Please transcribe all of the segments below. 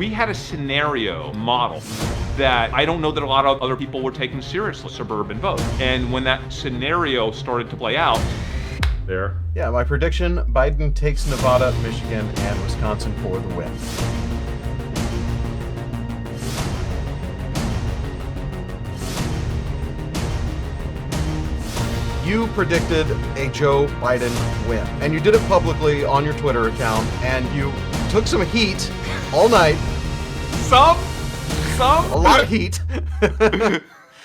we had a scenario model that I don't know that a lot of other people were taking seriously, suburban vote. And when that scenario started to play out, there. Yeah, my prediction, Biden takes Nevada, Michigan, and Wisconsin for the win. You predicted a Joe Biden win, and you did it publicly on your Twitter account, and you took some heat all night. A lot of heat.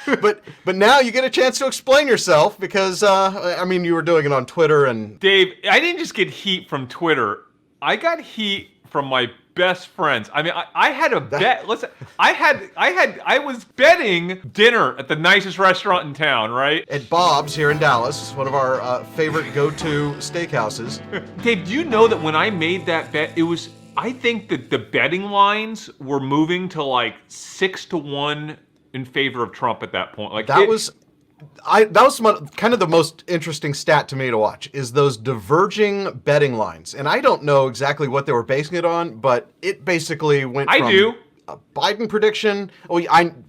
But now you get a chance to explain yourself because, you were doing it on Twitter and... Dave, I didn't just get heat from Twitter. I got heat from my best friends. I mean, I had a bet. Listen, I was betting dinner at the nicest restaurant in town, right? At Bob's here in Dallas, one of our favorite go-to steakhouses. Dave, do you know that when I made that bet, I think that the betting lines were moving to like 6-1 in favor of Trump at that point. Like that was kind of the most interesting stat to me to watch, is those diverging betting lines. And I don't know exactly what they were basing it on, but it basically went from a Biden prediction.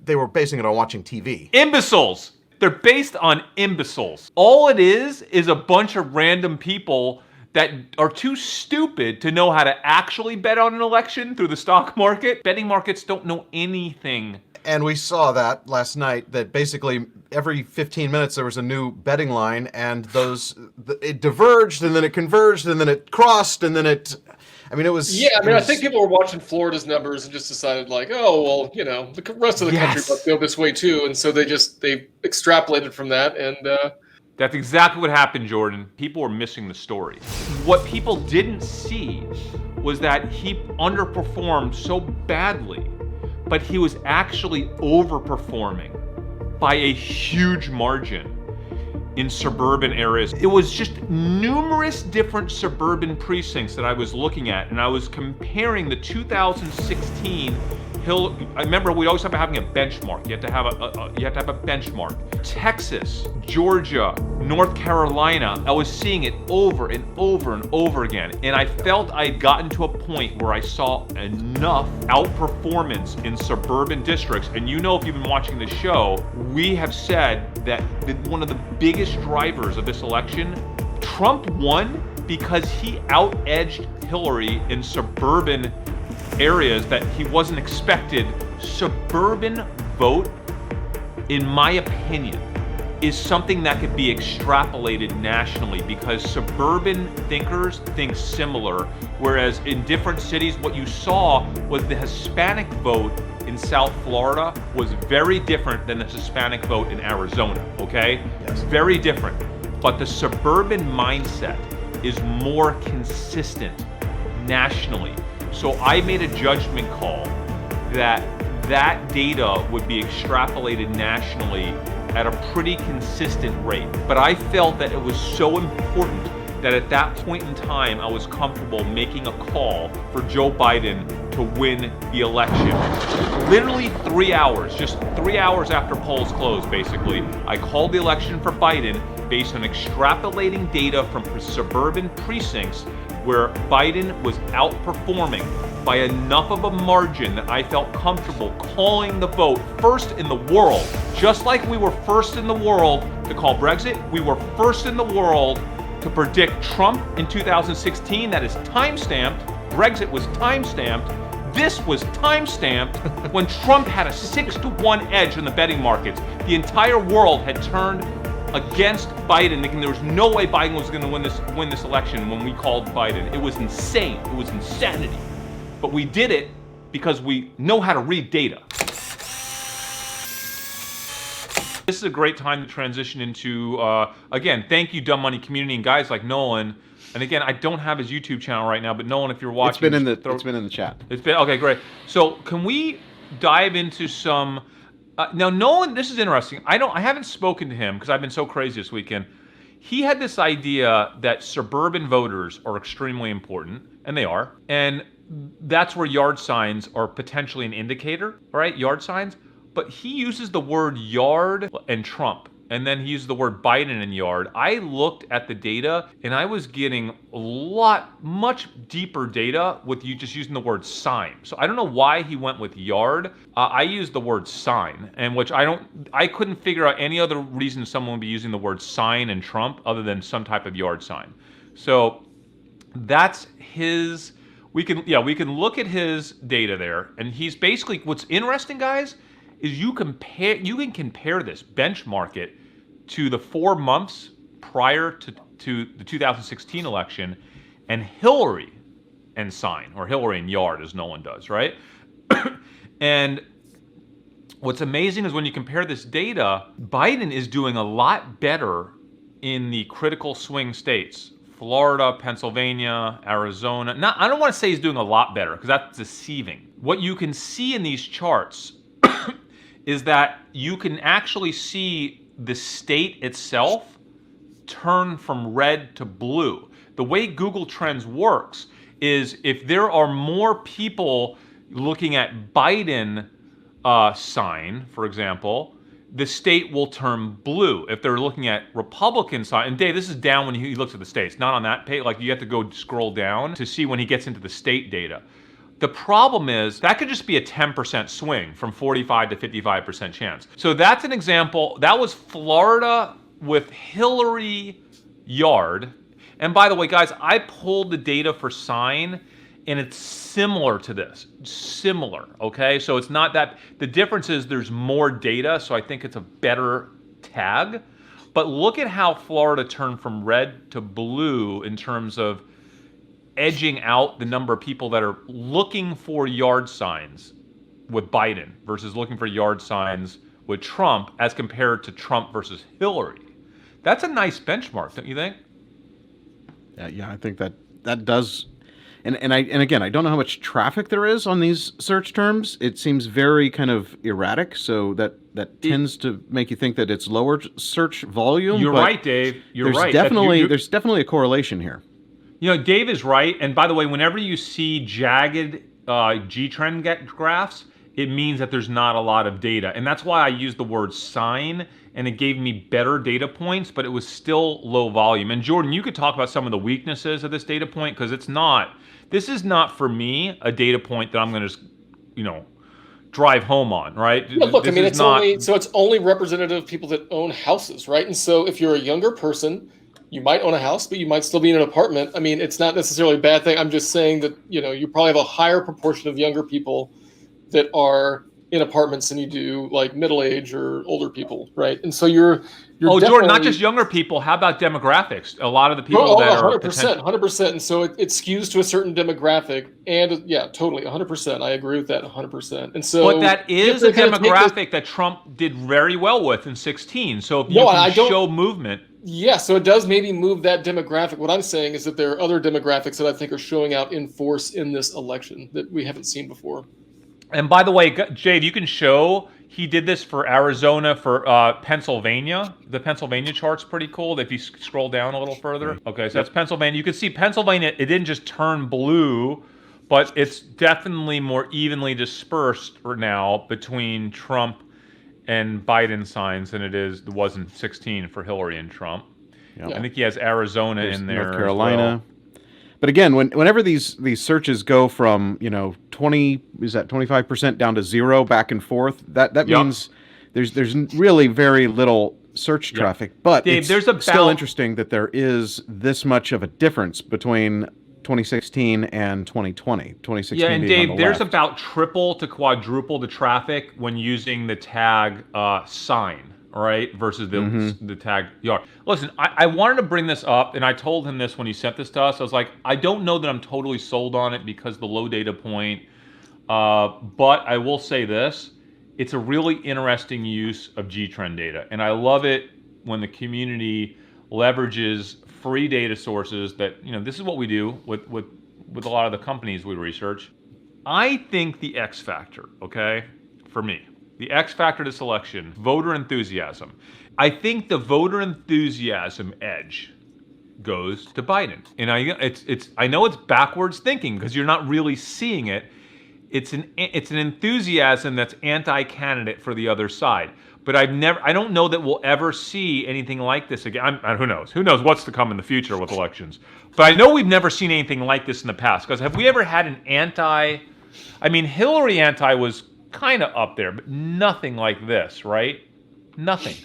They were basing it on watching TV. Imbeciles. They're based on imbeciles. All it is a bunch of random people that are too stupid to know how to actually bet on an election through the stock market. Betting markets don't know anything. And we saw that last night, that basically every 15 minutes there was a new betting line, and it diverged, and then it converged, and then it crossed, and then it was... Yeah, I think people were watching Florida's numbers and just decided like, oh, well, the rest of the country must go this way too. And so they extrapolated from that, and... That's exactly what happened, Jordan. People were missing the story. What people didn't see was that he underperformed so badly, but he was actually overperforming by a huge margin in suburban areas. It was just numerous different suburban precincts that I was looking at, and I was comparing the 2016 I remember we always talk about having a benchmark. You have to have a benchmark. Texas, Georgia, North Carolina, I was seeing it over and over and over again. And I felt I had gotten to a point where I saw enough outperformance in suburban districts. And if you've been watching the show, we have said that one of the biggest drivers of this election, Trump won because he out-edged Hillary in suburban areas that he wasn't expected. Suburban vote, in my opinion, is something that could be extrapolated nationally, because suburban thinkers think similar, whereas in different cities, what you saw was the Hispanic vote in South Florida was very different than the Hispanic vote in Arizona, okay? Yes. Very different. But the suburban mindset is more consistent nationally. So I made a judgment call that data would be extrapolated nationally at a pretty consistent rate. But I felt that it was so important that at that point in time, I was comfortable making a call for Joe Biden to win the election. Literally 3 hours, just 3 hours after polls closed, basically, I called the election for Biden based on extrapolating data from suburban precincts where Biden was outperforming by enough of a margin that I felt comfortable calling the vote first in the world. Just like we were first in the world to call Brexit, we were first in the world to predict Trump in 2016. That is time-stamped. Brexit was time-stamped. This was time-stamped when Trump had a 6-1 edge in the betting markets. The entire world had turned against Biden, thinking there was no way Biden was going to win this election when we called Biden. It was insane. It was insanity. But we did it because we know how to read data. This is a great time to transition into, again, thank you, Dumb Money community, and guys like Nolan. And again, I don't have his YouTube channel right now, but Nolan, if you're watching... It's been in the chat. Okay, great. So can we dive into some... now, Nolan, this is interesting. I haven't spoken to him because I've been so crazy this weekend. He had this idea that suburban voters are extremely important, and they are. And that's where yard signs are potentially an indicator, right? Yard signs. But he uses the word yard and Trump. and then he used the word Biden in yard. I looked at the data, and I was getting much deeper data with you just using the word sign. So I don't know why he went with yard. I used the word sign, and which I couldn't figure out any other reason someone would be using the word sign in Trump other than some type of yard sign. So that's his. We can look at his data there, and he's basically, what's interesting, guys, is you can compare this, benchmark it to the 4 months prior to the 2016 election, and Hillary and sign, or Hillary and yard, as Nolan does, right? And what's amazing is when you compare this data, Biden is doing a lot better in the critical swing states. Florida, Pennsylvania, Arizona. Now, I don't want to say he's doing a lot better, because that's deceiving. What you can see in these charts is that you can actually see the state itself turn from red to blue. The way Google Trends works is if there are more people looking at Biden sign, for example, the state will turn blue. If they're looking at Republican sign, and Dave, this is down when he looks at the states, not on that page. Like, you have to go scroll down to see when he gets into the state data. The problem is that could just be a 10% swing from 45 to 55% chance. So that's an example. That was Florida with Hillary yard. And by the way, guys, I pulled the data for sign, and it's similar to this. Similar, okay? So it's not that, the difference is there's more data, so I think it's a better tag. But look at how Florida turned from red to blue in terms of edging out the number of people that are looking for yard signs with Biden versus looking for yard signs with Trump, as compared to Trump versus Hillary. That's a nice benchmark, don't you think? Yeah, I think that does. And again, I don't know how much traffic there is on these search terms. It seems very kind of erratic, so that tends to make you think that it's lower search volume. You're right, Dave. You're right. There's definitely a correlation here. You know, Dave is right. And by the way, whenever you see jagged G-trend graphs, it means that there's not a lot of data. And that's why I used the word sign, and it gave me better data points, but it was still low volume. And Jordan, you could talk about some of the weaknesses of this data point, because this is not, for me, a data point that I'm going to just, drive home on, right? Yeah, look, it's only representative of people that own houses, right? And so if you're a younger person, you might own a house, but you might still be in an apartment. I mean, it's not necessarily a bad thing. I'm just saying that, you probably have a higher proportion of younger people that are in apartments than you do like middle age or older people, right? And so you're Jordan, not just younger people. How about demographics? A lot of the people that 100%. And so it skews to a certain demographic. And yeah, totally, 100%. I agree with that 100%. And so, but that is a demographic that Trump did very well with in 2016. So if you can show movement. Yeah, so it does maybe move that demographic. What I'm saying is that there are other demographics that I think are showing out in force in this election that we haven't seen before. And by the way, Jade, you can show he did this for Arizona, for Pennsylvania. The Pennsylvania chart's pretty cool. If you scroll down a little further. Okay, so that's Pennsylvania. You can see Pennsylvania, it didn't just turn blue, but it's definitely more evenly dispersed now between Trump and Biden signs than it was in 2016 for Hillary and Trump. Yep. I think he has Arizona in there, North Carolina. But again, whenever these searches go from 25% down to 0 back and forth, that means there's really very little search traffic. But Dave, it's still interesting that there is this much of a difference between 2016 and 2020. 2016. Yeah, and Dave, there's about triple to quadruple the traffic when using the tag sign. Right, versus the tag yard. Listen, I wanted to bring this up, and I told him this when he sent this to us. I was like, I don't know that I'm totally sold on it because the low data point, but I will say this. It's a really interesting use of G-trend data, and I love it when the community leverages free data sources that, this is what we do with a lot of the companies we research. I think the X factor, okay, for me, the X factor to selection, voter enthusiasm. I think the voter enthusiasm edge goes to Biden. And I know it's backwards thinking because you're not really seeing it. It's an enthusiasm that's anti-candidate for the other side. But I don't know that we'll ever see anything like this again. Who knows? Who knows what's to come in the future with elections? But I know we've never seen anything like this in the past. Because have we ever had an Hillary anti was kind of up there, but nothing like this, right? Nothing.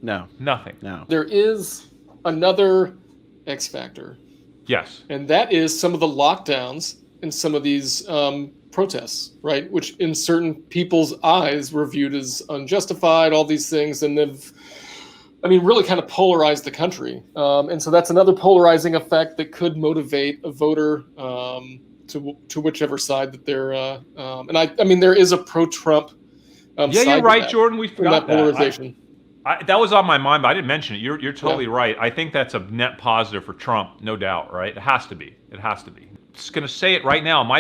No. Nothing. No. There is another X factor. Yes. And that is some of the lockdowns in some of these protests, right? Which in certain people's eyes were viewed as unjustified, all these things, and they've, really kind of polarized the country. And so that's another polarizing effect that could motivate a voter to whichever side that they're. And there is a pro-Trump. Yeah, you're right, Jordan. We forgot that. Polarization. That was on my mind, but I didn't mention it. You're totally right. I think that's a net positive for Trump, no doubt, right? It has to be. It has to be. Just going to say it right now. My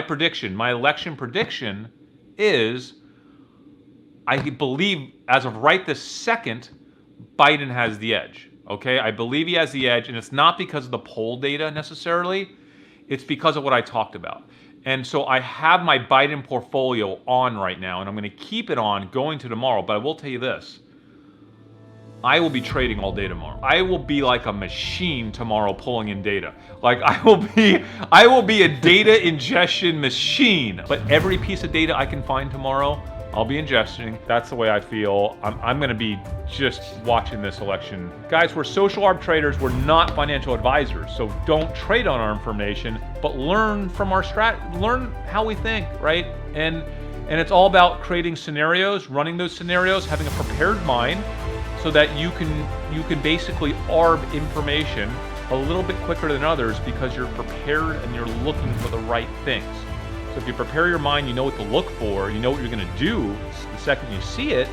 election prediction is, I believe, as of right this second, Biden has the edge. Okay? I believe he has the edge, and it's not because of the poll data necessarily. It's because of what I talked about. And so I have my Biden portfolio on right now, and I'm going to keep it on going to tomorrow. But I will tell you this. I will be trading all day tomorrow. I will be like a machine tomorrow pulling in data. Like I will be a data ingestion machine. But every piece of data I can find tomorrow, I'll be ingesting. That's the way I feel. I'm going to be just watching this election. Guys, we're social arb traders. We're not financial advisors. So don't trade on our information, but learn from our learn how we think, right? And it's all about creating scenarios, running those scenarios, having a prepared mind, so that you can basically arb information a little bit quicker than others because you're prepared and you're looking for the right things. So if you prepare your mind, you know what to look for, you know what you're going to do the second you see it,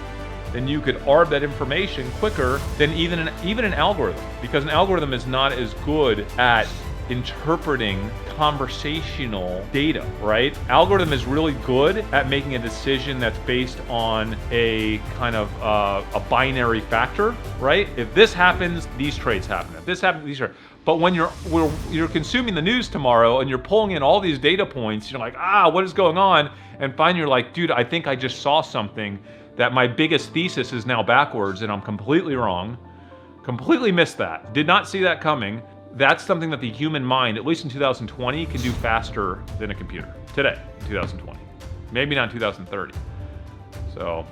then you could arb that information quicker than even an algorithm, because an algorithm is not as good at interpreting conversational data, right? Algorithm is really good at making a decision that's based on a kind of a binary factor, right? If this happens, these trades happen. If this happens, these are. But when you're consuming the news tomorrow and you're pulling in all these data points, you're like, what is going on? And finally you're like, dude, I think I just saw something that my biggest thesis is now backwards and I'm completely wrong. Completely missed that. Did not see that coming. That's something that the human mind, at least in 2020, can do faster than a computer. Today, in 2020. Maybe not in 2030. So,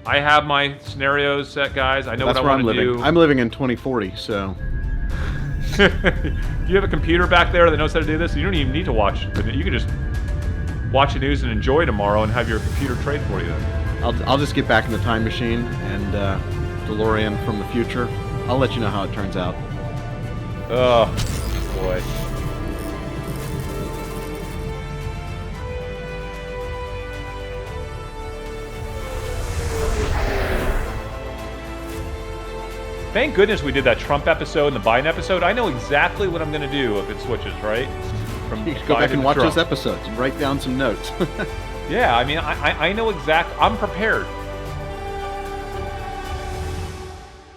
I have my scenarios set, guys. I know what I want to do. I'm living in 2040, so. Do you have a computer back there that knows how to do this? You don't even need to watch. You can just watch the news and enjoy tomorrow and have your computer trade for you then. I'll just get back in the time machine and DeLorean from the future. I'll let you know how it turns out. Oh, boy. Thank goodness we did that Trump episode and the Biden episode. I know exactly what I'm going to do if it switches, right? From you should go back and watch those episodes and write down some notes. Yeah, I know I'm prepared.